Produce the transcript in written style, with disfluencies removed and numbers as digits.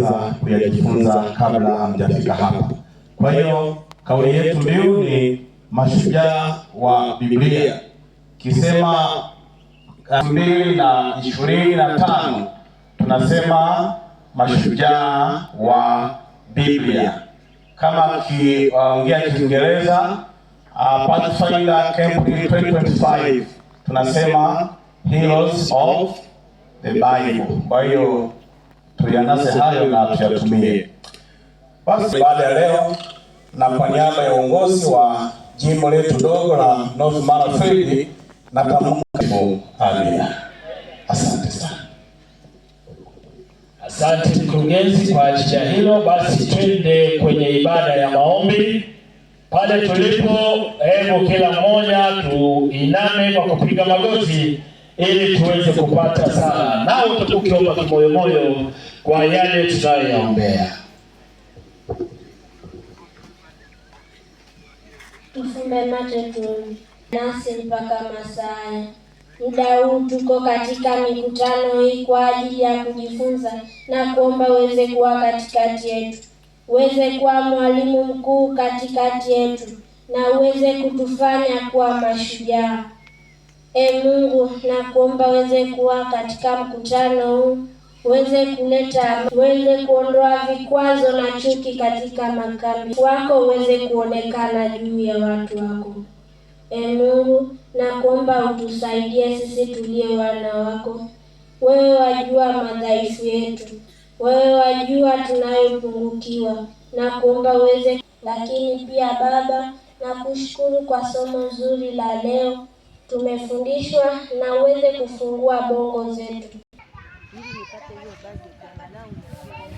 mngeweza kuyajifunza kabla hamjafika hapa. Kwa hiyo kauli yetu mbiu ni mashujaa wa Biblia. Kisema 2025 tunasema mashujaa wa Biblia. Kama kiongea Kiingereza, Pathfinder Camp 2025 tunasema Heroes of the Bible. Kwa hiyo tuyanase hayo na tuyatumie. Basi baada ya leo, na kwa niaba ya uongozi wa jimbo letu dogo la North Mara Field, natamka amina. Asante sana. Asante mkurugenzi kwa ajili ya hilo. Basi twende kwenye ibada ya maombi. Pale tulipo, hebu kila mmoja tuiname kwa kupiga magoti ili tuweze kupata sala. Nao tukiomba kimoyomoyo kwa yale tunayoyaombea. Tufumbe macho tuombe. Nasi mpaka masaa. Muda huu tuko katika mikutano hii kwa ajili ya kujifunza na kuomba uweze kuwa katikati yetu. Uweze kuwa mwalimu mkuu katikati yetu na uweze kutufanya kuwa mashujaa. Mungu, na kuomba uweze kuwa katika mkutano huu, uweze kuleta, uweze kuondoa vikwazo na chuki katika makambi wako, uweze kuonekana juu ya watu wako. Mungu, na kuomba utusaidie sisi tulio wana wako. Wewe wajua madhaifu yetu, wewe wajua tunayopungukiwa, na kuomba uweze. Lakini pia Baba, na kushukuru kwa somo zuri la leo. Tumefundishwa na uweze kufungua bongo zetu.